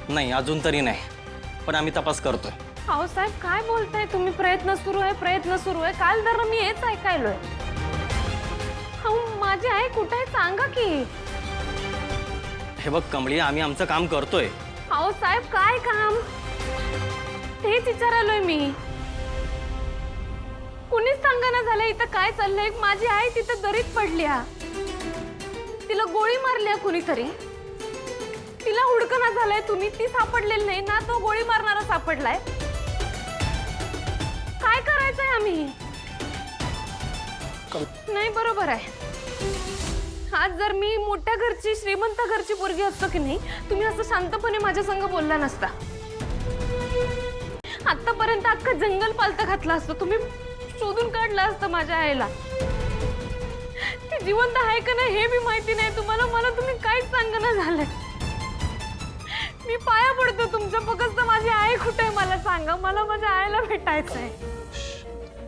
नाही, अजून तरी नाही, पण आम्ही तपास करतोय. अहो साहेब काय बोलताय तुम्ही? प्रयत्न सुरू आहे. काल तर मी हेच ऐकायलोय. अहो माझी आई कुठे आहे सांगा की. हे बघ कमळी, आम्ही आमचं काम करतोय. अहो साहेब काय काम? तेच विचारायलोय मी. कुणीच सांगाना झालं इथं काय चाललंय. माझी आई तिथं दरीत पडल्या, तिला गोळी मारल्या कुणीतरी. तिला हुडकना झालंय. तुम्ही ती सापडलेली नाही ना, तो गोळी मारणारा सापडलाय. काय करायचंय आम्ही? नाही बरोबर आहे. आज जर मी मोठ्या घरची श्रीमंत घरची पोरगी असतो की नाही, तुम्ही असं शांतपणे माझ्या संग बोलला नसता. आतापर्यंत अख्खं जंगल पालतं घातलं असतं. तुम्ही शोधून काढलं असतं माझ्या आईला. ती जिवंत आहे का नाही हे बी माहिती नाही तुम्हाला. मला तुम्ही काहीच सांगणं झालंय. मी पाया पडतो तुमच्या, फक्त माझी आई कुठे आहे मला सांगा. मला माझ्या आईला भेटायचंय.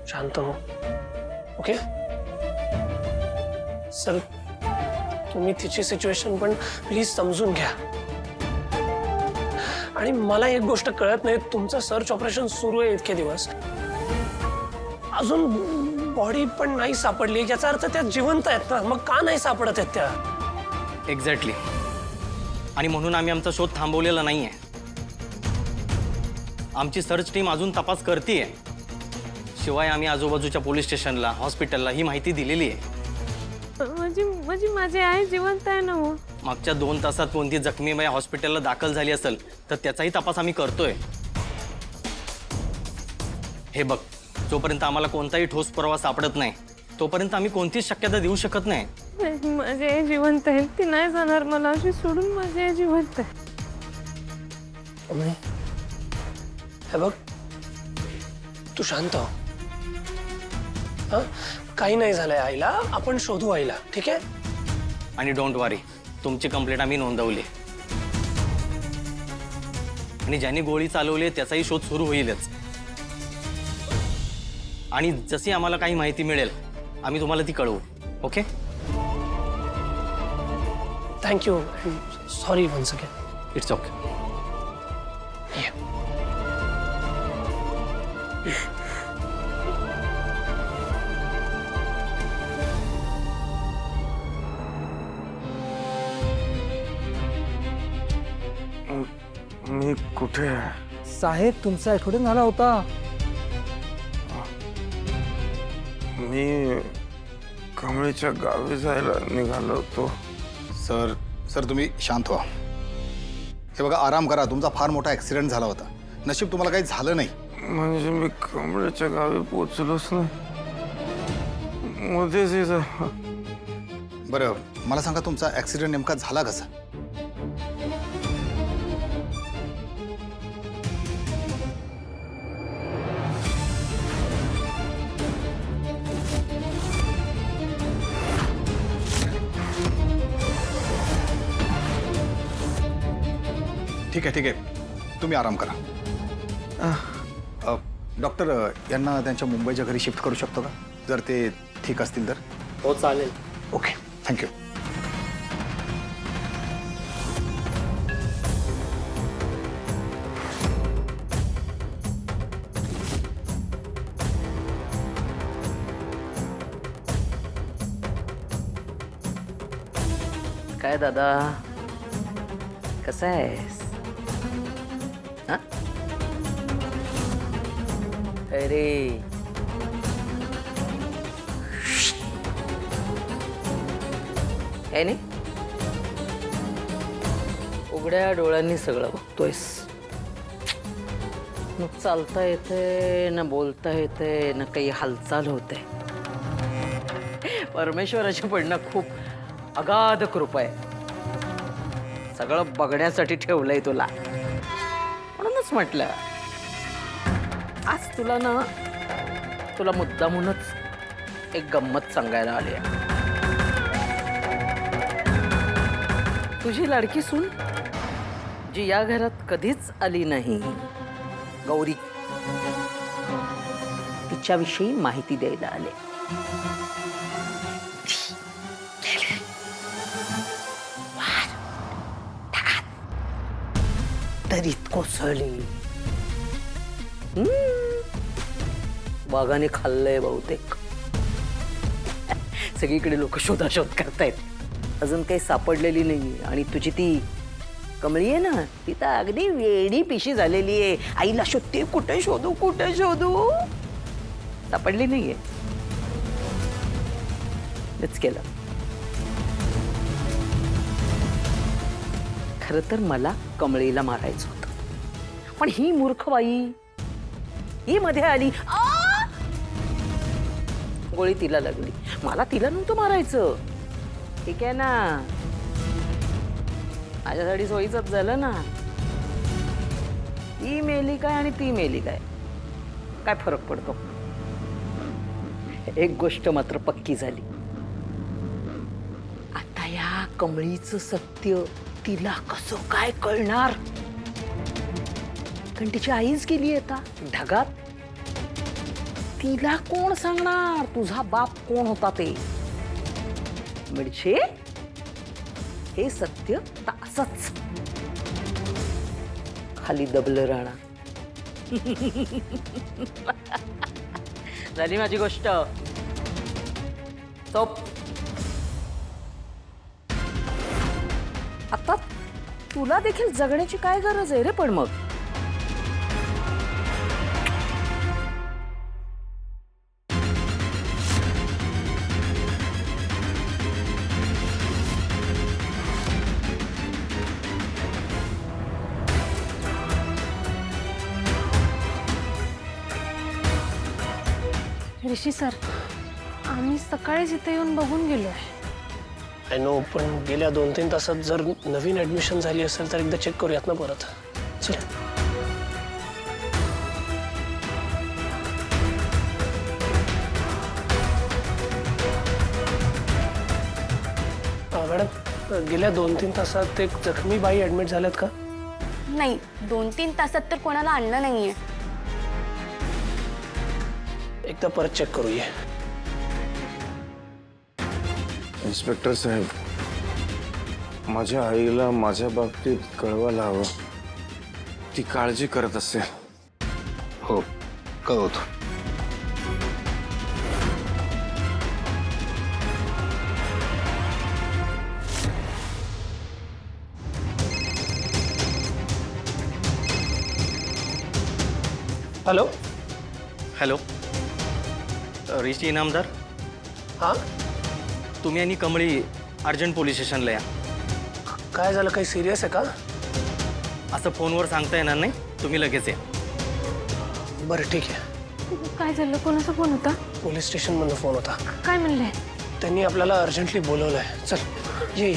शांत हो. ओके सर, तुम्ही तिची सिच्युएशन पण प्लीज समजून घ्या. आणि मला एक गोष्ट कळत नाही, तुमचं सर्च ऑपरेशन सुरू आहे इतके दिवस, अजून बॉडी पण नाही सापडली, याचा अर्थ त्या जिवंत आहेत ना. मग का नाही सापडत आहेत त्या? एक्झॅक्टली. आणि म्हणून आम्ही आमचा शोध थांबवलेला नाहीये. आमची सर्च टीम अजून तपास करतेय. शिवाय आम्ही आजूबाजूच्या पोलीस स्टेशनला, हॉस्पिटलला ही माहिती दिलेली आहे. म्हणजे माझी आई जिवंत आहे ना हो? मागच्या 2 तासात कोणती जखमी बाई हॉस्पिटलला दाखल झाली असेल तर त्याचाही तपास आम्ही करतोय. हे बघ, जोपर्यंत आम्हाला कोणताही ठोस पुरावा सापडत नाही तोपर्यंत आम्ही कोणतीच शक्यता देऊ शकत नाही. माझी आई जिवंत आहे, ती नाही जाणार मला अशी सोडून. माझी आई जिवंत आहे. हे बघ, तू शांत हो. हा, काही नाही झालंय आईला. आपण शोधू आईला, ठीक आहे? आणि डोंट वरी, तुमची कंप्लेंट आम्ही नोंदवली आणि ज्यांनी गोळी चालवली त्याचाही शोध सुरू होईलच. आणि जशी आम्हाला काही माहिती मिळेल आम्ही तुम्हाला ती कळवू. Okay? Thank you. Sorry once again. It's okay. मी कुठे आहे? साहेब तुमचा ॲक्सिडेंट झाला होता. मी कमळीच्या गावी जायला निघालो होतो. सर तुम्ही शांत व्हा. हे बघा, आराम करा. तुमचा फार मोठा ॲक्सिडेंट झाला होता. नशीब तुम्हाला काही झालं नाही. म्हणजे मी कमळीच्या गावी पोचलोच नाही, मध्येच हे झालं. बरं, मला सांगा तुमचा ॲक्सिडेंट नेमका झाला कसा? ठीक आहे, तुम्ही आराम करा. डॉक्टर, यांना त्यांच्या मुंबईच्या घरी शिफ्ट करू शकतो का, जर ते ठीक असतील तर? हो चालेल. Okay, thank you. काय दादा, कसा आहेस? हा? अरे काय नाही, उघड्या डोळ्यांनी सगळं बघतोयस. न चालता येते, न बोलता येते, न काही हालचाल होते. परमेश्वराची पडणं खूप अगाध कृपा आहे. सगळं बघण्यासाठी ठेवलंय तुला. म्हणूनच म्हटलं आज तुला मुद्दामूनच एक गंमत सांगायला आली आहे. तुझी लाडकी सून जी या घरात कधीच आली नाही, गौरी, तिच्याविषयी माहिती द्यायला आले. तरतरीत कोसळली. वाघाने खाल्लंय बहुतेक. सगळीकडे लोक शोधाशोध करतायत. अजून काही सापडलेली नाहीये. आणि तुझी ती कमळी आहे ना, ती तर अगदी वेडी पिशी झालेली आहे. आईला शोधते, कुठे शोधू कुठे शोधू, सापडली नाहीये. मीच केलं. खरं तर मला कमळीला मारायचं होतं, पण ही मूर्ख बाई ही मध्ये आली. गोळी तिला लागली. मला तिला नव्हतं मारायचं. ठीक आहे ना, माझ्यासाठी सोयीचंच झालं ना. ती मेली काय आणि ती मेली काय, काय फरक पडतो. एक गोष्ट मात्र पक्की झाली. आता या कमळीचं सत्य तिला कसं काय कळणार. कारण तिची आईच गेली आता ढगात. तिला कोण सांगणार तुझा बाप कोण होता ते. म्हणजे हे सत्य असंच खाली दबलं राहणार. झाली माझी गोष्ट. चोप. आता तुला देखील जगण्याची काय गरज आहे रे. पण मग ऋषी सर, आम्ही सकाळीच इथे येऊन बघून गेलोय. आय नो, पण गेल्या 2-3 तासात जर नवीन ऍडमिशन झाली असेल तर एकदा चेक करूयात ना परत. चल. मॅडम, गेल्या 2-3 तासात एक जखमी बाई ऍडमिट झाल्यात का? नाही, 2-3 तासात तर कोणाला आणलं नाहीये. एकदा परत चेक करूया. इन्स्पेक्टर साहेब, माझ्या आईला माझ्या बाबतीत कळवायला हवं. ती काळजी करत असेल. हो, कळवतो. हॅलो. हॅलो, ऋषी इनामदार, हां, तुम्ही आणि कमळी अर्जंट पोलीस स्टेशनला या. काय झालं? काही सिरियस आहे का? असं फोनवर सांगता येणार नाही. तुम्ही लगेच या. बरं, ठीक आहे. काय झालं? कोणाचा फोन होता? पोलीस स्टेशनमधून फोन होता. काय म्हणले? त्यांनी आपल्याला अर्जंटली बोलवलंय. चल, ये.